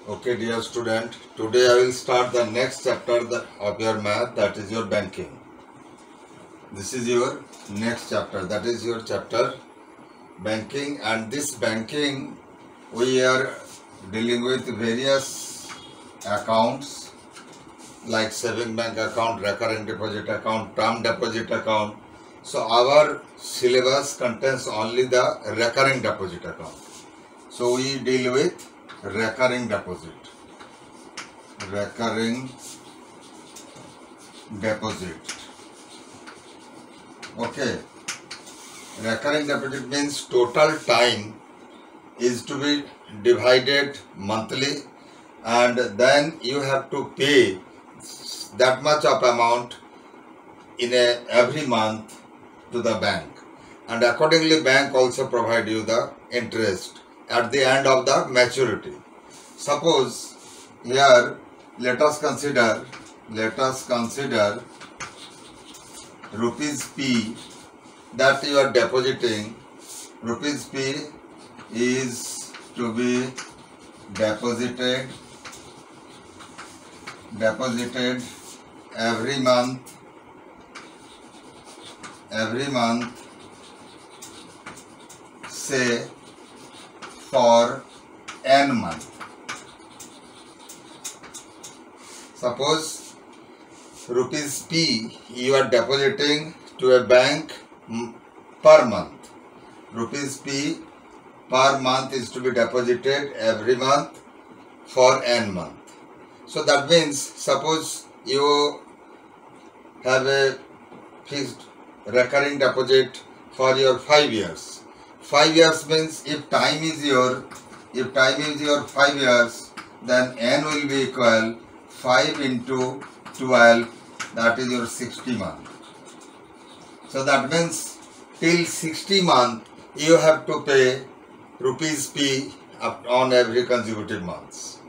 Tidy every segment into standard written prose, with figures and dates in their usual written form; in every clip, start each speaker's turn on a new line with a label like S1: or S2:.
S1: Okay, dear student, today I will start the next chapter of your math, that is your banking. This is your next chapter, that is your chapter banking, and this banking we are dealing with various accounts like saving bank account, recurring deposit account, term deposit account. So our syllabus contains only the recurring deposit account. So we deal with recurring deposit. Recurring deposit. Okay. Recurring deposit means total time is to be divided monthly, and then you have to pay that much of amount in every month to the bank, and accordingly bank also provide you the interest at the end of the maturity. Suppose here let us consider rupees P that you are depositing. Rupees P is to be deposited every month say for n month. Suppose rupees P you are depositing to a bank per month. Rupees P per month is to be deposited every month for n month. So that means suppose you have a fixed recurring deposit for your 5 years. 5 years means if time is your 5 years, then n will be equal 5 into 12, that is your 60 month. So that means till 60 month you have to pay rupees P on every consecutive months.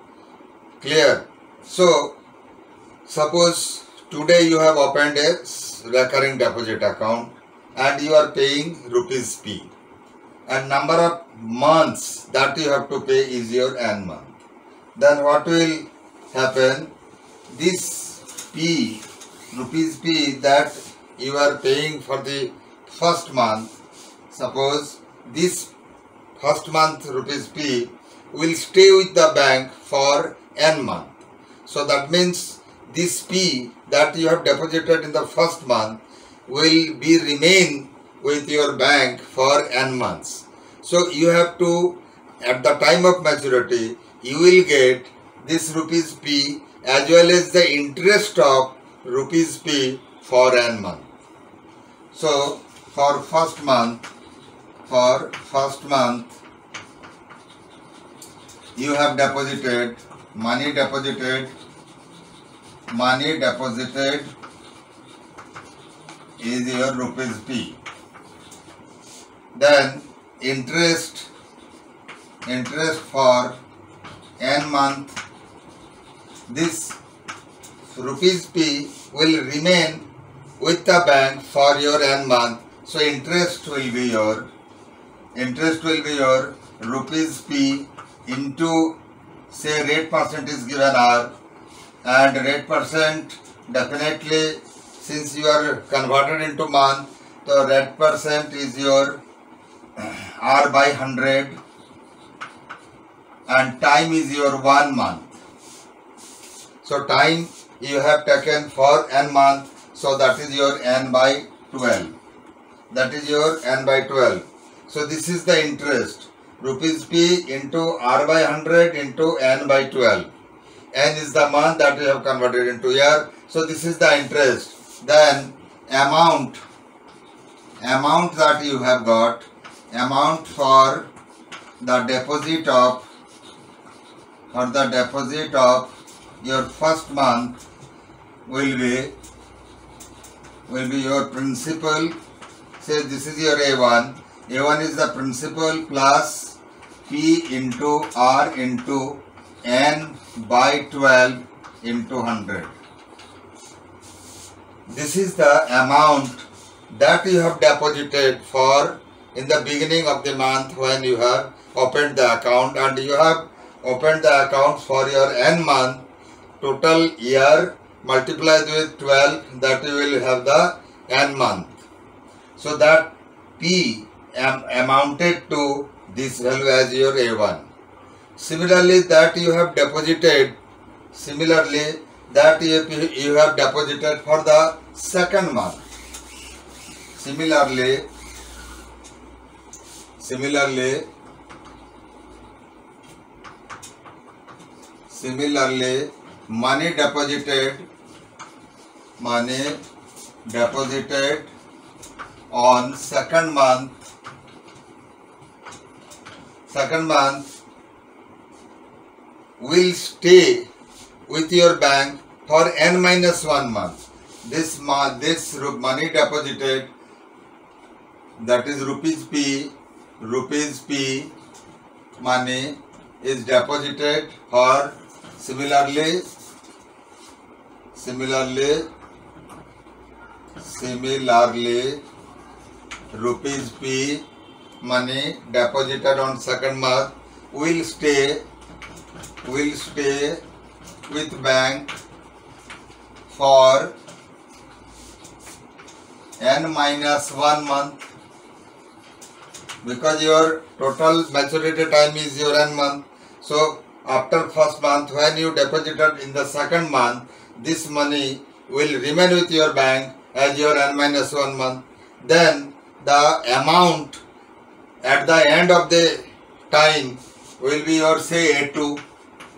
S1: Clear? So suppose today you have opened a recurring deposit account and you are paying rupees P, and number of months that you have to pay is your n month. Then what will happen? This P, rupees P that you are paying for the first month, suppose this first month rupees P will stay with the bank for n month. So that means this P that you have deposited in the first month will be remain with your bank for n months. So you have to, at the time of maturity, you will get this rupees P as well as the interest of rupees P for n month. So for first month you have deposited money deposited is your rupees P. Then interest for n month, this rupees P will remain with the bank for your n month. So interest will be your rupees P into, say, rate percent is given R, and rate percent definitely, since you are converted into month, so rate percent is your R by 100, and time is your 1 month. So time you have taken for n month, so that is your n by 12. So this is the interest. Rupees P into R by 100 into n by 12. N is the month that we have converted into year. So this is the interest. Then amount that you have got, amount for the deposit of your first month will be your principal. Say this is your A1. A1 is the principal plus P into R into n by 12 into 100. This is the amount that you have deposited for in the beginning of the month when you have opened the account, and you have opened the account for your n month, total year multiplied with 12, that you will have the n month. So that P amounted to this value as your A1. Similarly, that you have deposited, you have deposited for the second month. Similarly, money deposited on second month will stay with your bank for n-1 month. This money deposited, that is rupees P money is deposited for similarly rupees P money deposited on second month will stay with bank for n-1 month, because your total maturity time is your n month. So after first month, when you deposited in the second month, this money will remain with your bank as your n-1 month. Then the amount at the end of the time will be your say A2.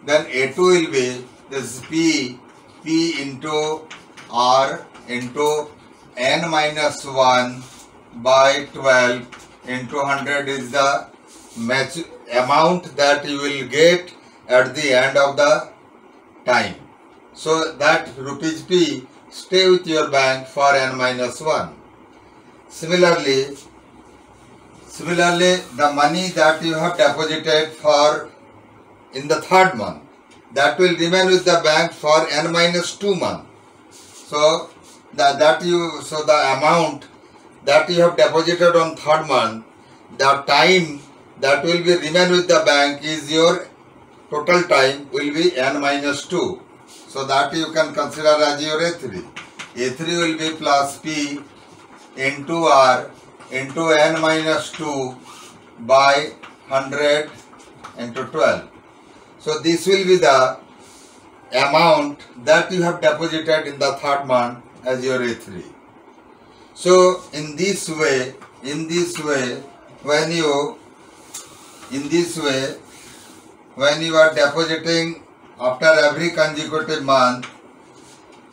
S1: Then A2 will be this P into R into n-1 by 12 into 100 is the amount that you will get at the end of the time. So that rupees P stay with your bank for n-1. Similarly, the money that you have deposited for in the third month, that will remain with the bank for n-2 month. So the amount that you have deposited on third month, the time that will be remain with the bank is your total time will be n-2. So that you can consider as your A3. A3 will be plus P into R into n-2 by 100 into 12. So this will be the amount that you have deposited in the third month as your A3. So in this way, when you are depositing after every consecutive month,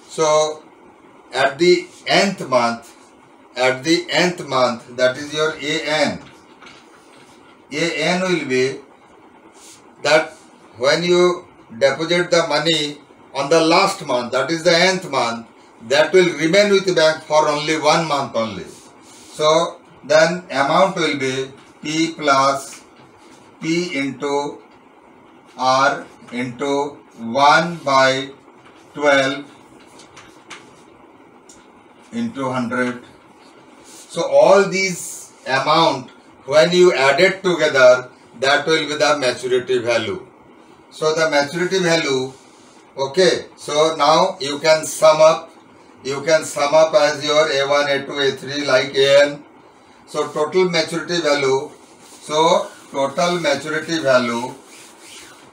S1: so at the nth month, that is your AN will be that when you deposit the money on the last month, that is the nth month, that will remain with the bank for only 1 month only. So then amount will be P plus P into R into 1 by 12 into 100. So all these amount, when you add it together, that will be the maturity value. So the maturity value, okay, so now you can sum up as your A1, A2, A3 like AN. So total maturity value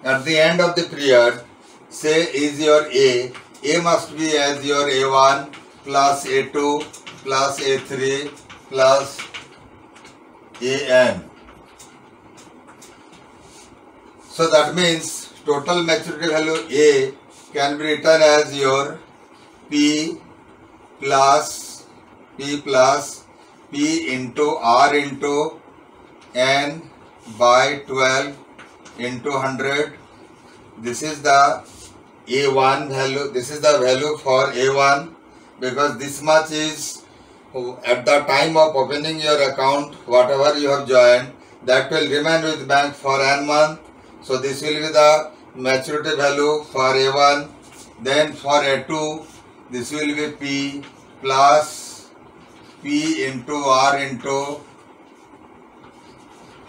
S1: at the end of the period, say is your A must be as your A1 plus A2 plus A3 plus AN. So that means total maturity value A can be written as your P plus P into R into N by 12 into 100. This is the A1 value. This is the value for A1, because this much is at the time of opening your account, whatever you have joined, that will remain with bank for n month. So this will be the maturity value for A1. Then for A2, this will be P plus P into R into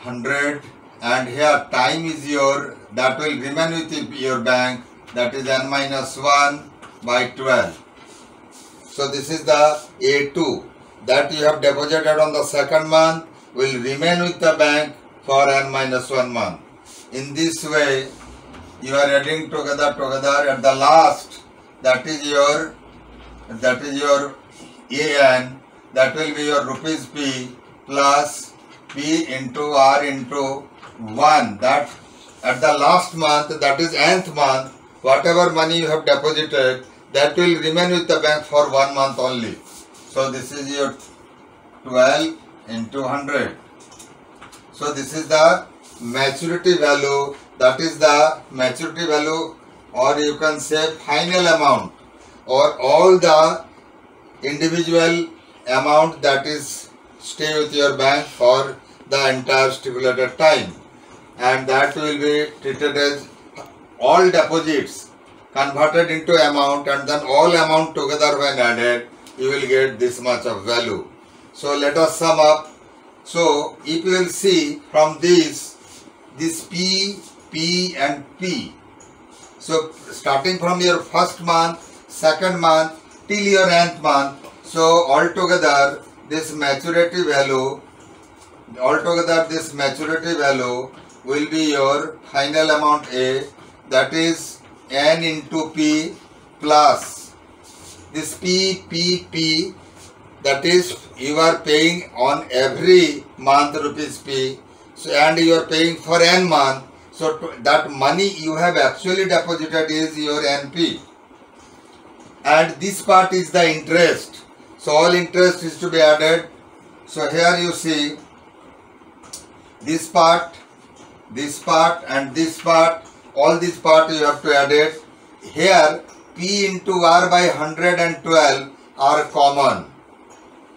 S1: 100 and here time is your, that will remain with your bank, that is n minus 1 by 12. So this is the A2 that you have deposited on the second month will remain with the bank for n minus 1 month. In this way you are adding together at the last, that is your AN, that will be your rupees P plus P into R into 1, that at the last month, that is nth month, whatever money you have deposited, that will remain with the bank for 1 month only. So this is your 12 into 100. So this is the maturity value, that is the maturity value, or you can say final amount, or all the individual amount that is stay with your bank for the entire stipulated time, and that will be treated as all deposits converted into amount, and then all amount together when added you will get this much of value. So let us sum up. So if you will see from this P, P and P, so starting from your first month, second month till your nth month, so altogether this maturity value will be your final amount A, that is n into P plus this P, that is you are paying on every month rupees P, so and you are paying for n month, so that money you have actually deposited is your NP, and this part is the interest, so all interest is to be added. So here you see this part and this part, all this part you have to add it. Here P into R by 112 are common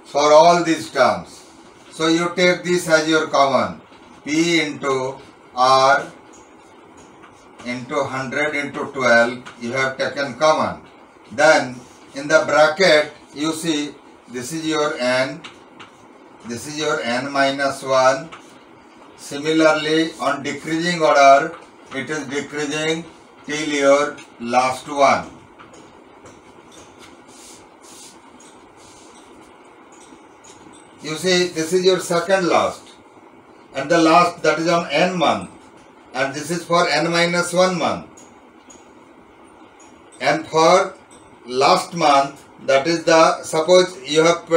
S1: for all these terms. So you take this as your common. P into R into 100 into 12 you have taken common. Then in the bracket you see this is your n, this is your n minus 1. Similarly on decreasing order it is decreasing till your last one. You see this is your second last, and the last that is on n month, and this is for n minus 1 month, and for last month, that is the, suppose you have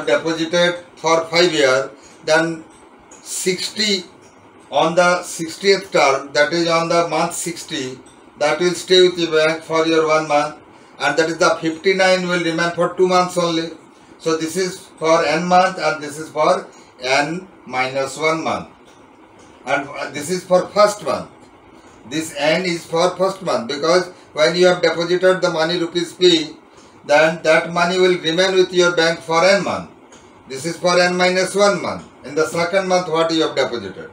S1: deposited for 5 years, then 60 on the 60th term, that is on the month 60, that will stay with the bank for your 1 month, and that is the 59 will remain for 2 months only. So this is for n month and this is for n minus 1 month, and this is for first month. This n is for first month, because when you have deposited the money rupees P, then that money will remain with your bank for n month. This is for n minus 1 month. In the second month what you have deposited.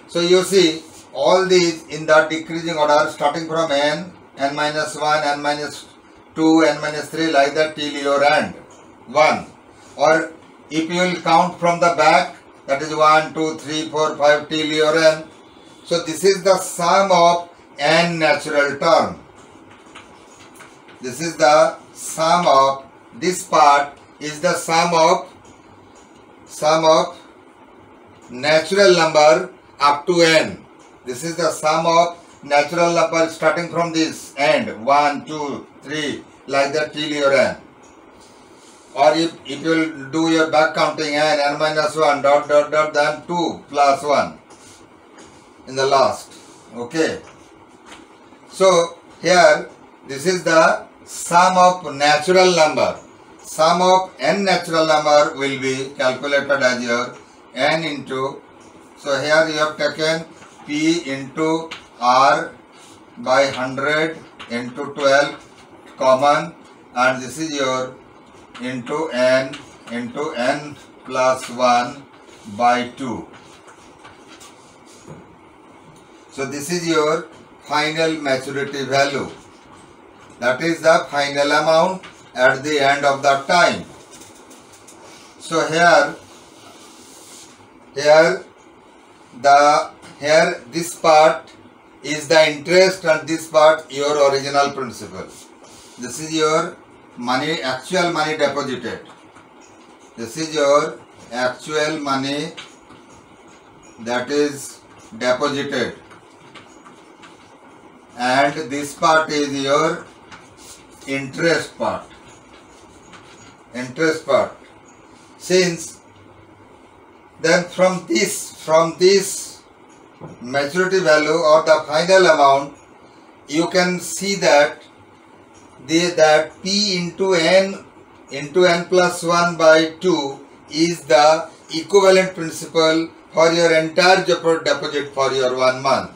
S1: So you see all these in the decreasing order, starting from n minus 1, n minus 2, n minus 3, like that till your end 1. Or if you will count from the back, that is 1, 2, 3, 4, 5 till your n. So this is the sum of n natural term. This is the sum of, this part is the sum of natural number up to n. This is the sum of natural number starting from this end, 1, 2, 3, like that till your n. Or if you will do your back counting, n minus 1 dot then 2 plus 1 in the last. Okay. So here this is the sum of natural number. Sum of n natural number will be calculated as your n into, so here you have taken P into R by 100 into 12 common, and this is your into n plus 1 by 2. So this is your final maturity value. That is the final amount at the end of the time. So here here this part is the interest and this part your original principal. This is your money, actual money deposited. This is your actual money that is deposited, and this part is your interest part. Interest part. Since then from this maturity value or the final amount, you can see that that P into n plus 1 by 2 is the equivalent principal for your entire deposit for your 1 month.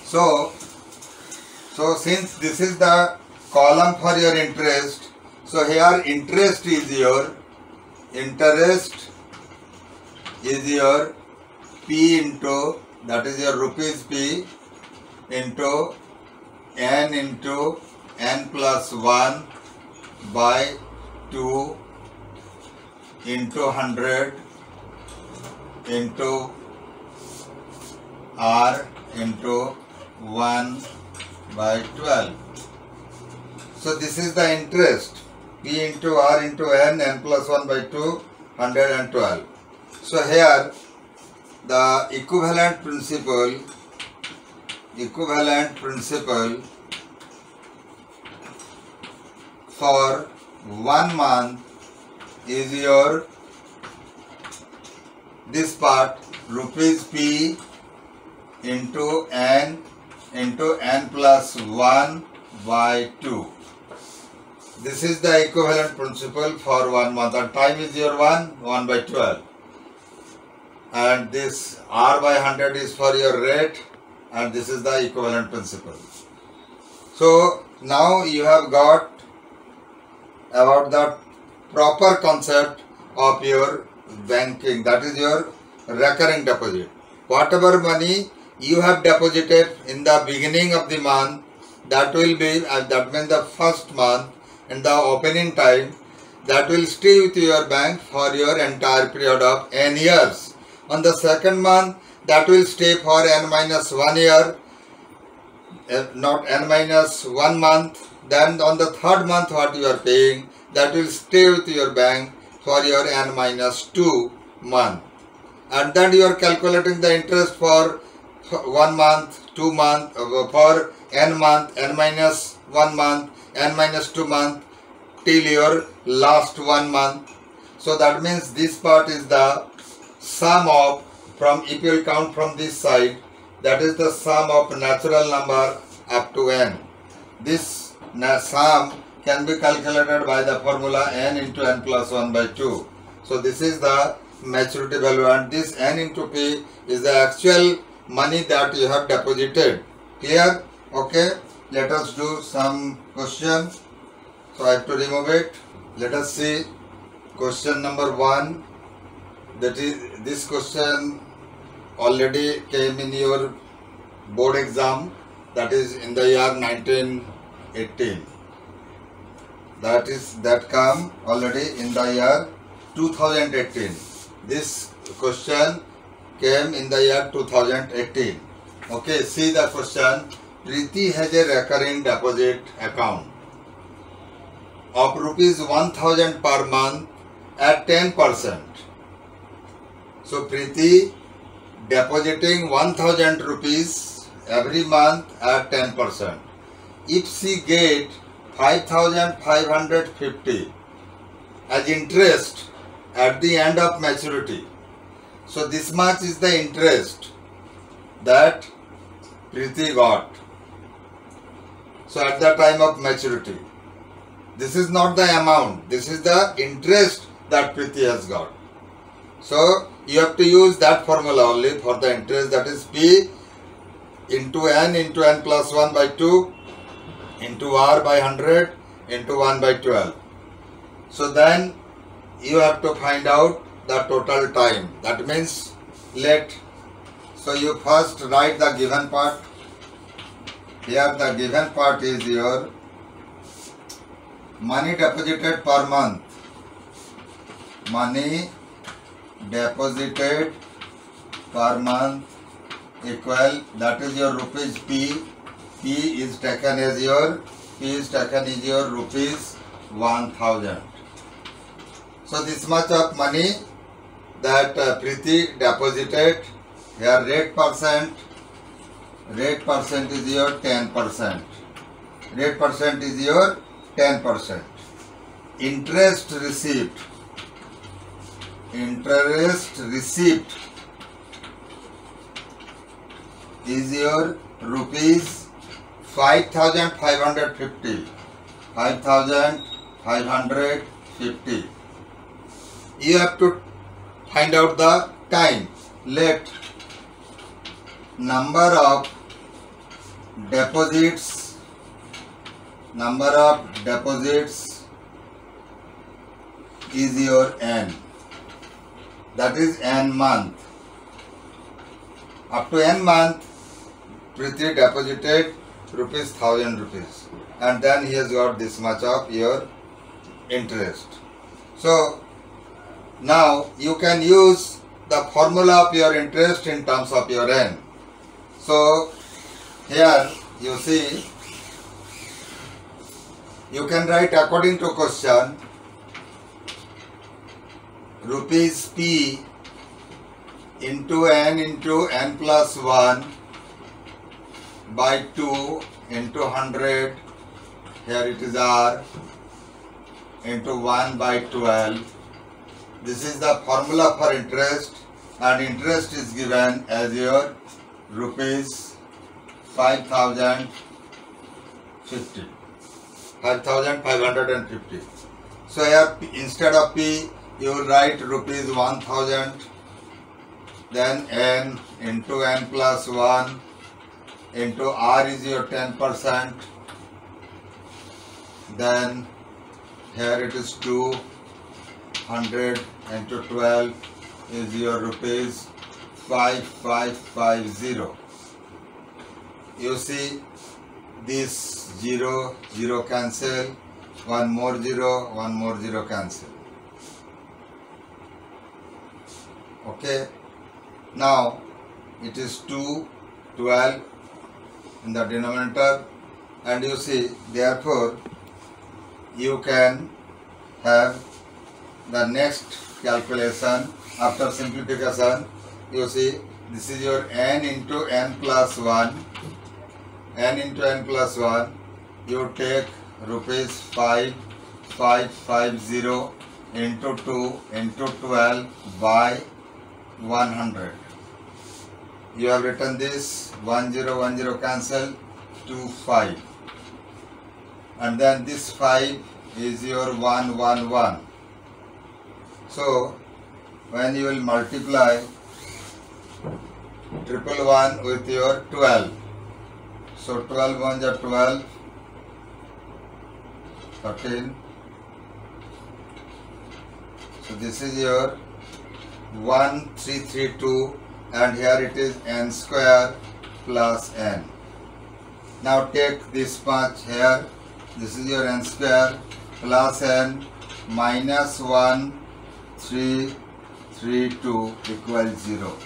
S1: So since this is the column for your interest, so here interest is your P into, that is your rupees P into n plus 1 by 2 into 100 into R into 1 by 12. So this is the interest, P into R into n plus 1 by 2, 112. So here the equivalent principal for 1 month is your this part rupees P into n plus 1 by 2. This is the equivalent principal for 1 month, and time is your 1 by 12. And this R by 100 is for your rate, and this is the equivalent principal. So now you have got about the proper concept of your banking, that is your recurring deposit. Whatever money you have deposited in the beginning of the month, that will be, that means the first month and the opening time, that will stay with your bank for your entire period of n years. On the second month, that will stay for n minus 1 year, not n minus 1 month. Then on the third month what you are paying, that will stay with your bank for your n minus 2 month. And then you are calculating the interest for 1 month, 2 month, for n month, n minus 1 month, n minus 2 month till your last 1 month. So that means this part is the sum of, from, if you will count from this side, that is the sum of natural number up to n. This sum can be calculated by the formula n into n plus 1 by 2. So this is the maturity value, and this n into P is the actual money that you have deposited. Clear? Okay. Let us do some question. So I have to remove it. Let us see question number 1. That is, this question already came in your board exam, that is in the year 1918. That come already in the year 2018. This question came in the year 2018. Okay, see the question. Preeti has a recurring deposit account of rupees 1000 per month at 10%. So Preeti depositing 1000 rupees every month at 10%. If she get 5550 as interest at the end of maturity, so this much is the interest that Preeti got. So at the time of maturity, this is not the amount, this is the interest that Preeti has got. So you have to use that formula only for the interest, that is P into n plus 1 by 2 into R by 100 into 1 by 12. So then you have to find out the total time. That means so you first write the given part. Here the given part is your money deposited per month. Money deposited per month equal, that is your rupees P. P is taken as your rupees 1000. So this much of money that Preeti deposited. Here rate percent is your 10%. Rate percent is your 10%. Interest receipt is your rupees 5550. 5550. You have to find out the time. Let number of deposits is your n. That is n month. Up to n month, Preeti deposited rupees 1000 rupees, and then he has got this much of your interest. So now you can use the formula of your interest in terms of your n. So here you see, you can write according to question, rupees P into n plus 1 by 2 into 100, here it is R, into 1 by 12. This is the formula for interest, and interest is given as your rupees 5550. So here instead of P you will write rupees 1000, then n into n plus 1 into R is your 10%, then here it is 200 into 12 is your rupees 5550. You see this 0 cancel, one more 0 cancel. Okay, now it is 212 in the denominator, and you see therefore you can have the next calculation after simplification. You see this is your n into n plus 1. N into n plus 1, you take rupees 5550 into 2 into 12 by 100. You have written this 10 cancel, 25, and then this 5 is your 111. So when you will multiply 111 with your 12, so 12 ones are 12, 13. So this is your 1332, and here it is n square plus n. Now take this much here, this is your n square plus n minus 1332 equals 0.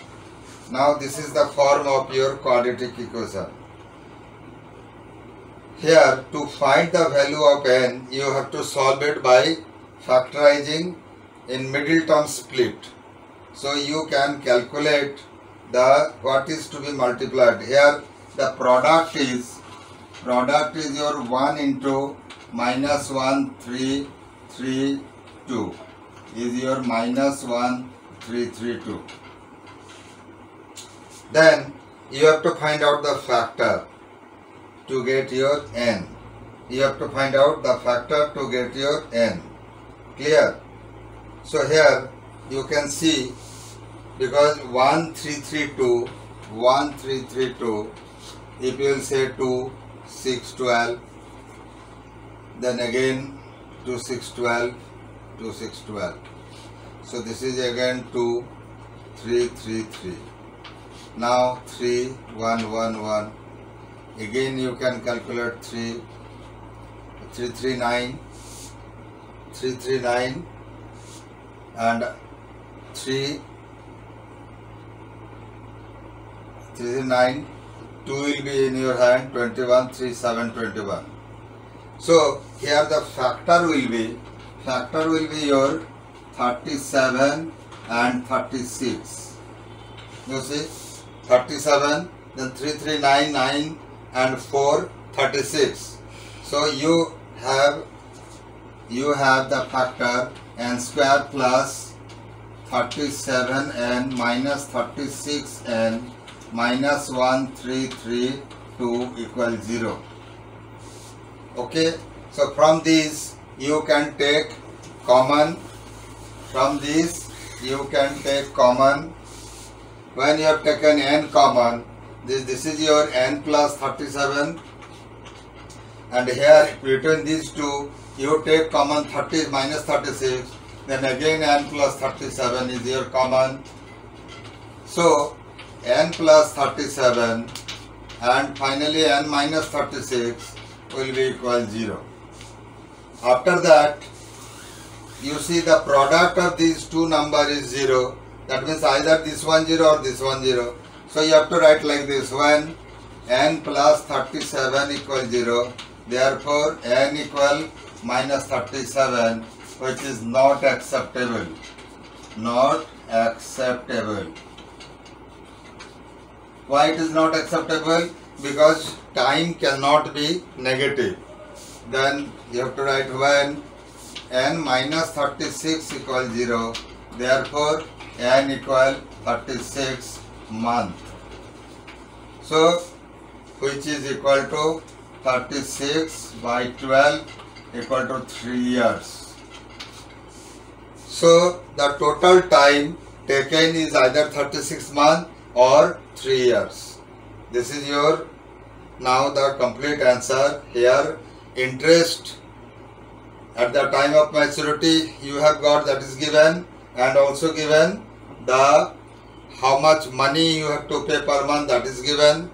S1: Now this is the form of your quadratic equation. Here to find the value of n, you have to solve it by factorizing in middle term split. So you can calculate the what is to be multiplied. Here the product is your 1 into minus 1332 is your minus 1332. Then you have to find out the factor to get your n. You have to find out the factor to get your n. Clear? So here you can see, because 1332, if you will say 2, 6, 12, then again 2, 6, 12, 2, 6, 12. So this is again 2, 3, 3, 3. Now 3, 1, 1, 1. Again you can calculate 3, 3, 3, 9, 3, 3, 9, and 3, 3 9, 2 will be in your hand, 21, 3 7, 21. So here the factor will be your 37 and 36. You see, 37, then 3 3 9 9 and 4 36. So you have the factor n square plus 37n minus 36n minus 1332 equals 0. Okay, so from these you can take common. When you have taken n common, this is your n plus 37, and here between these two you take common 30 minus 36, then again n plus 37 is your common. So n plus 37 and finally n minus 36 will be equal 0. After that, you see the product of these two numbers is 0. That means either this one 0 or this one 0. So you have to write like this: when n plus 37 equals 0, therefore n equal minus 37, which is not acceptable. Not acceptable. Why it is not acceptable? Because time cannot be negative. Then you have to write when n minus 36 equals 0, therefore n equal 36 month. So which is equal to 36 by 12 equal to 3 years. So the total time taken is either 36 months or 3 years. This is your now the complete answer. Here interest at the time of maturity you have got, that is given, and also given the how much money you have to pay per month, that is given.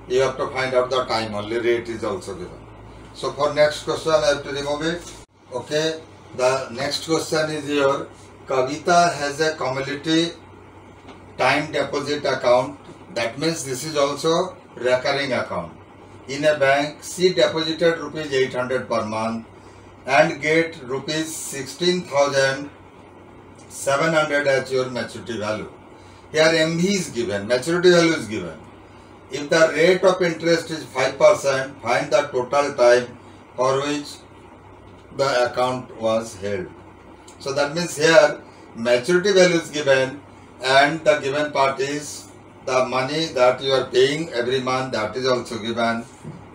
S1: You have to find out the time only, rate is also given. So for next question I have to remove it. Okay, the next question is your Kavita has a cumulative time deposit account. That means this is also recurring account. In a bank, she deposited rupees 800 per month and get rupees 16,700 as your maturity value. Here MV is given, maturity value is given. If the rate of interest is 5%, find the total time for which the account was held. So that means here maturity value is given and the given part is the money that you are paying every month, that is also given.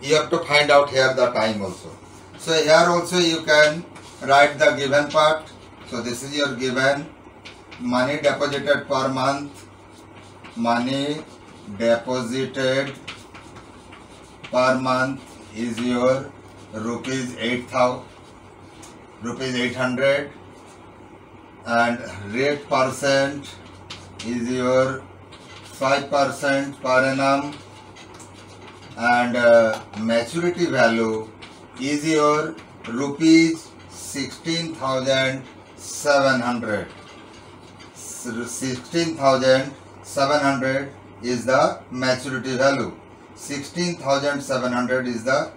S1: You have to find out here the time also. So here also you can write the given part. So this is your given money deposited per month. Money deposited per month is your rupees 800 and rate percent is your 5% per annum, and maturity value is your rupees 16,700. 16,700 is the maturity value. 16,700 is the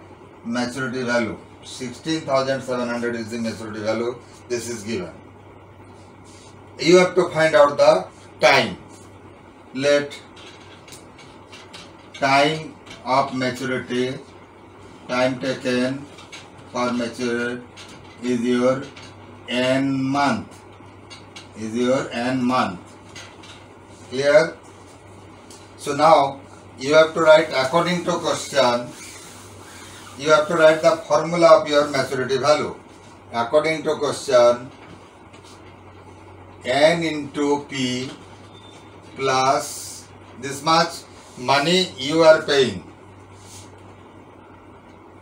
S1: maturity value. 16,700 is the maturity value. This is given. You have to find out the time. Let time of maturity, time taken for maturity is your n month. Is your n month. Clear? So now you have to write according to question. You have to write the formula of your maturity value. According to question, n into p plus this much money you are paying.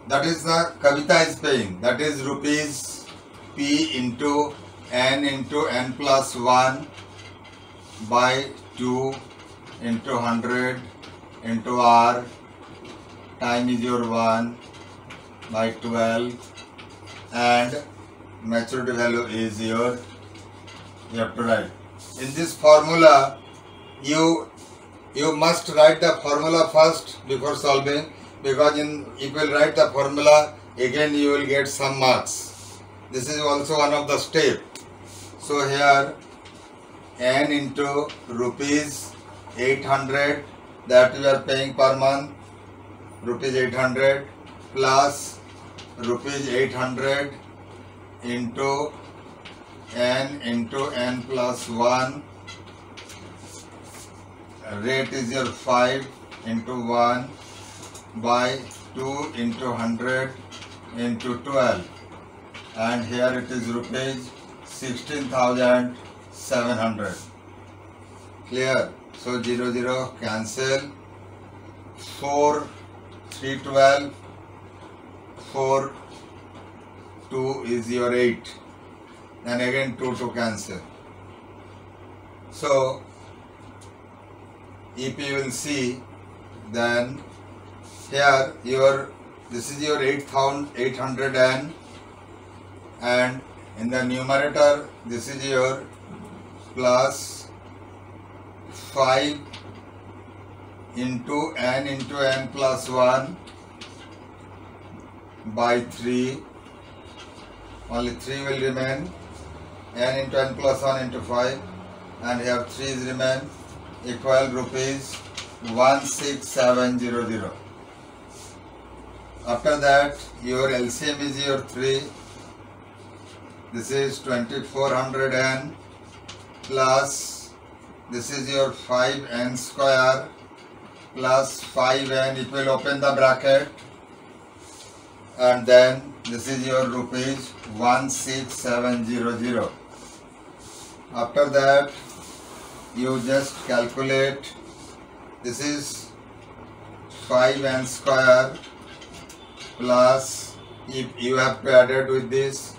S1: That is the Kavita is paying. That is rupees p into n plus 1 by 2 into 100 into r. Time is your 1 by 12 and maturity value is your, you have to write. In this formula you you must write the formula first before solving, because if you will write the formula, again you will get some marks. This is also one of the step. So here n into rupees 800 that you are paying per month, rupees 800 plus rupees 800 into n plus 1, rate is your 5 into 1 by 2 into 100 into 12, and here it is rupees 16,700. Clear? So 0 0 cancel. 4 3 12, 4 2 is your 8, and again 2 to cancel. So if you will see, then here this is your 8,800 n, and in the numerator this is your plus 5 into n plus 1 by 3, only 3 will remain, n into n plus 1 into 5, and here 3 is remain, equal rupees 16700. After that your LCM is your 3, this is 2400 n plus this is your 5n square plus 5n, it will open the bracket, and then this is your rupees 16700. After that you just calculate, this is 5n square plus, if you have to add it with this,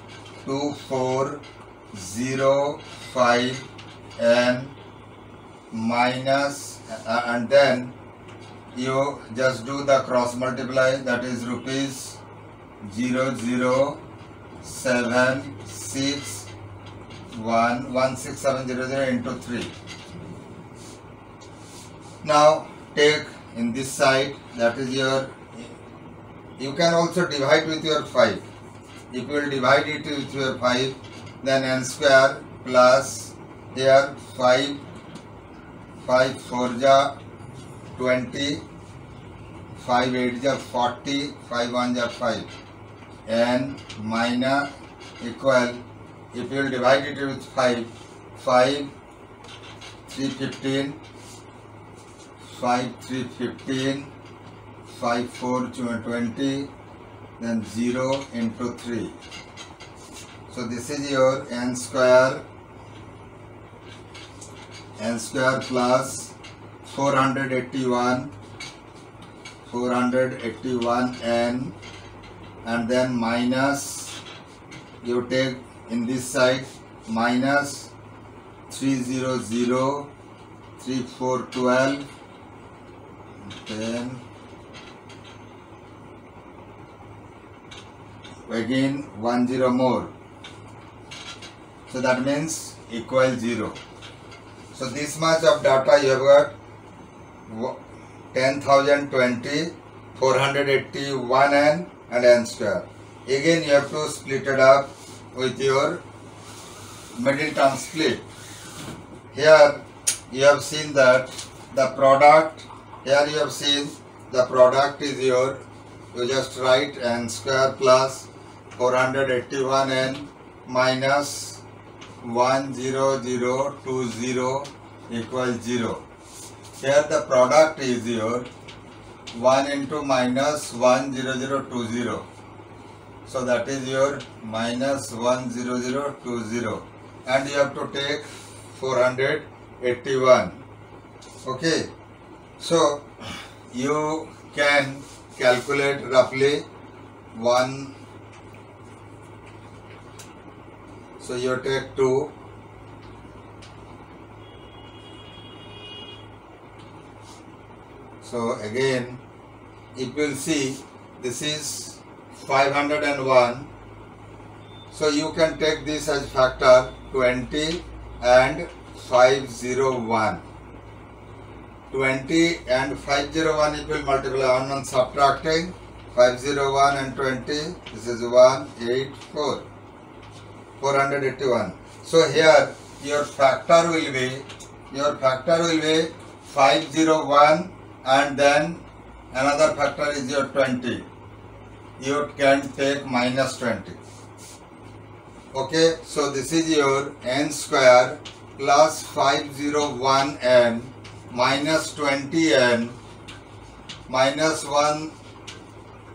S1: 2405 n minus, and then you just do the cross multiply, that is rupees 16700 into 3. Now take in this side, that is your, you can also divide with your 5. If you will divide it with your 5, then n square plus here 5 4 ja 20, 5 8 ja 40, 5 1 ja 5, n minus equal, if you will divide it with 5, 5 3 15, 5 3 15, 5 4 20, then 0 into 3. So this is your n square plus 481 n, and then minus, you take in this side minus 300 3412, then again 10 more, so that means equal 0. So this much of data you have got, 10,020, 481 n and n square. Again you have to split it up with your middle term split. Here you have seen that the product, here you have seen the product is your, you just write n square plus 481 n minus 10020 equals 0. Here the product is your 1 into minus 10020. So that is your minus 10020, and you have to take 481. Okay. So you can calculate roughly 1. So you take 2. So again, if you will see, this is 501. So you can take this as factor 20 and 501. 20 and 501, if you will multiply on subtracting 501 and 20, this is 184, 481. So here your factor will be 501 and then another factor is your 20. You can take minus 20. Okay, so this is your n square plus 501n minus 20n minus 1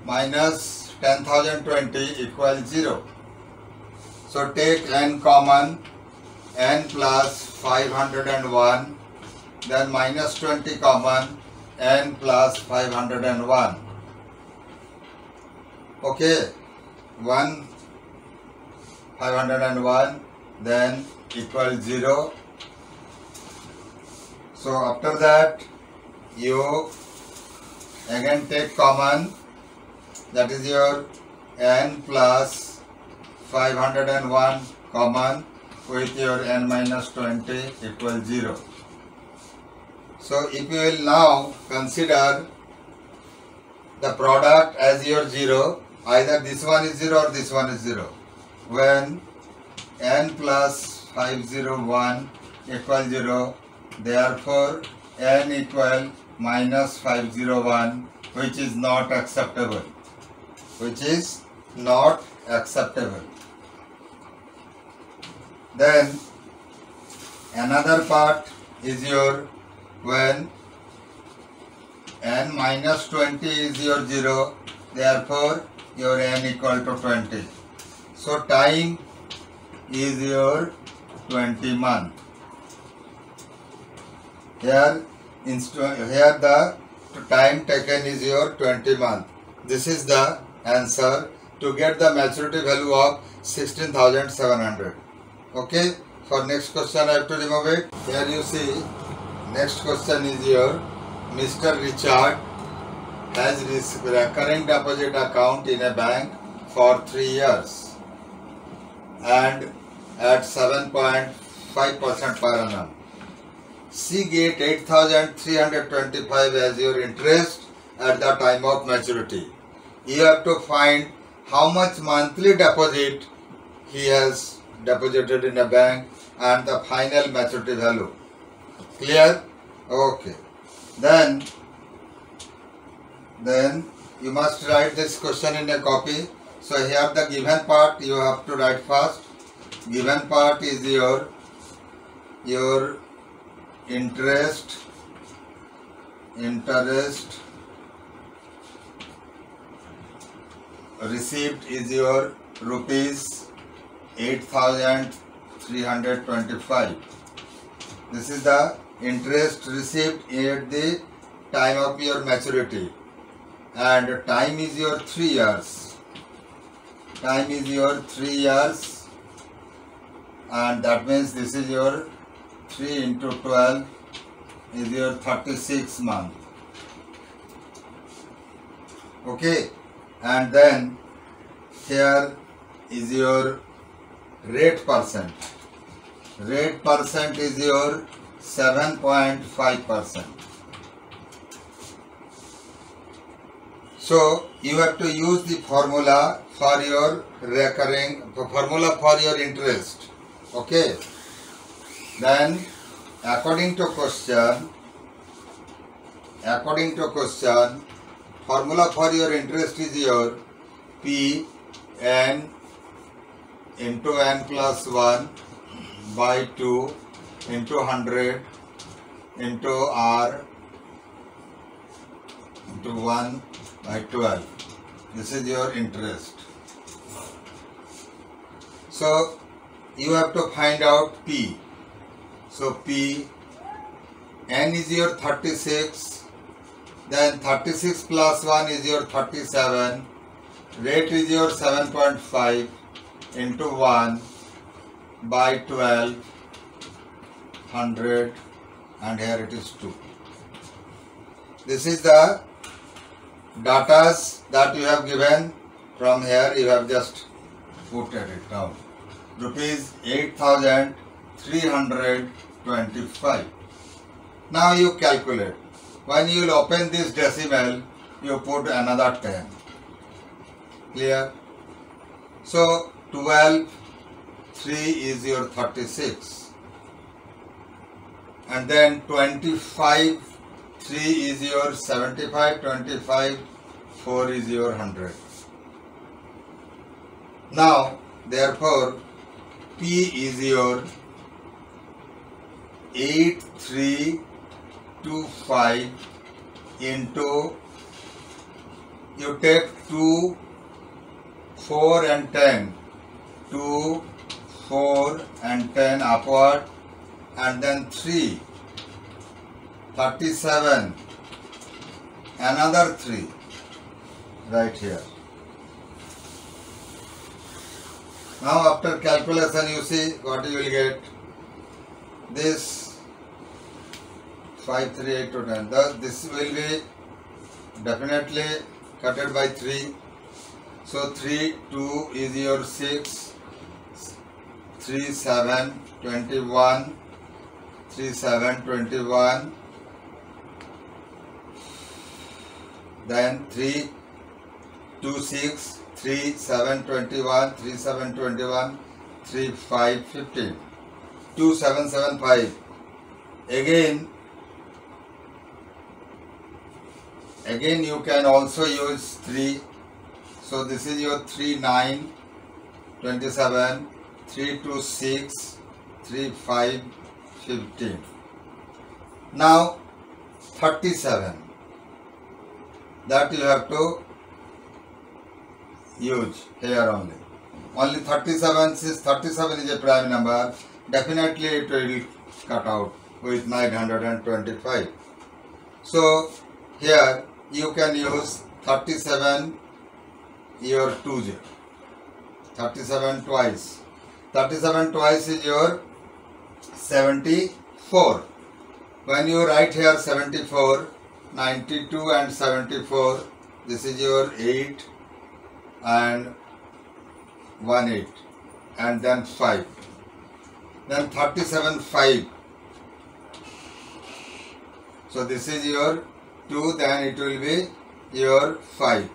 S1: minus 10,020 equals 0. So take n common, n plus 501, then minus 20 common, n plus 501. Okay, 501 then equals 0. So after that you again take common, that is your n plus 501 common with your n minus 20 equals 0. So if you will now consider the product as your 0, either this one is 0 or this one is 0. When n plus 501 equals 0, therefore n equal minus 501, which is not acceptable. Then another part is your when n minus 20 is your 0, therefore your n equal to 20. So time is your 20 month. Here the time taken is your 20 month. This is the answer to get the maturity value of 16,700. Okay, for next question I have to remove it. Here you see, next question is your Mr. Richard has recurring deposit account in a bank for 3 years and at 7.5% per annum. She get 8,325 as your interest at the time of maturity. You have to find how much monthly deposit he has deposited in a bank and the final maturity value. Clear? Okay. Then you must write this question in a copy. So here the given part you have to write first. Given part is your interest received is your rupees 8,325. This is the interest received at the time of your maturity, and time is your 3 years. Time is your 3 years, and that means this is your 3 into 12 is your 36 month. Okay, and then here is your rate percent. Rate percent is your 7.5%. So you have to use the formula for your interest. Okay. Then according to question, formula for your interest is your P n into n plus 1 by 2 into 100 into r into 1 by 12. This is your interest. So you have to find out P. So P, n is your 36, then 36 plus 1 is your 37, rate is your 7.5 into 1 by 12, 100, and here it is 2. This is the data that you have given. From here you have just put it down. Rupees 8,325. Now you calculate. When you will open this decimal, you put another 10. Clear? So 12, 3 is your 36. And then 25, 3 is your 75, 25, 4 is your 100. Now, therefore, P is your 8325 into, you take 2, 4 and 10, 2, 4 and 10 upward, and then 3, 37, another 3 right here. Now after calculation you see what you will get. This 5, 3, 8 to 10. Thus this will be definitely cutted by 3. So 3, 2 is your 6, 3, 7, 21, 3, 7, 21, then 3, 2, 6, 3, 7, 21, 3, 7, 21, 3, 5, 15, 2, 7, 7, 5. Again you can also use 3. So this is your 3, 9, 27, 3, 2, 6, 3, 5, 15. Now 37. That you have to use here only. Only 37, since 37 is a prime number, definitely it will cut out with 925. So here you can use 37 your 20. 37 twice. 37 twice is your 74. When you write here 74, 92 and 74, this is your 8 and 1 8 and then 5. Then 37 5. So this is your 2, then it will be your 5.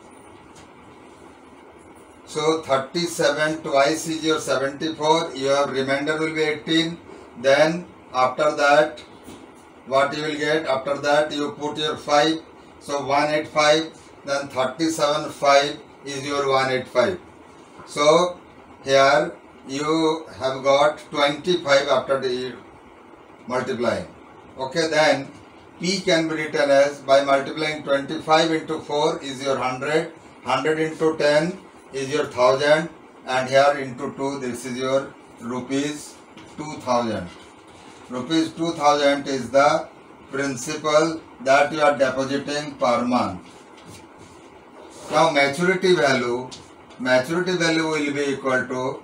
S1: So 37 twice is your 74, your remainder will be 18. Then after that, what you will get? After that you put your 5. So 185, then 37 5 is your 185. So here you have got 25 after the multiplying. Okay, then P can be written as, by multiplying 25 into 4 is your 100, 100 into 10 is your 1000, and here into 2 this is your rupees 2000. Rupees 2000 is the principal that you are depositing per month. Now maturity value will be equal to,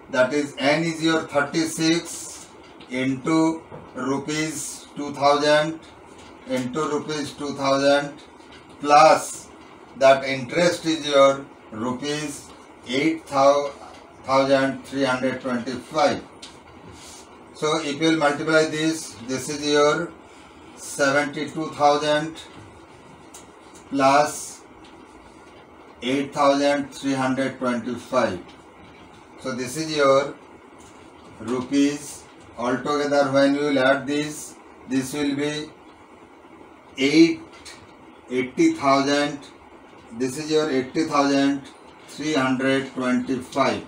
S1: that is n is your 36 into rupees 2000 into rupees 2000 plus that interest is your rupees 8,325. So if you will multiply this is your 72,000 plus 8,325. So this is your rupees. Altogether when you will add this will be 80,000. This is your 80,325.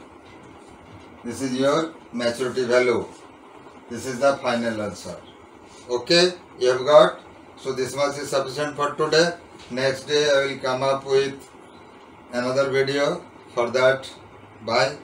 S1: This is your maturity value. This is the final answer. Okay, you have got. So this much is sufficient for today. Next day I will come up with another video. For that, bye.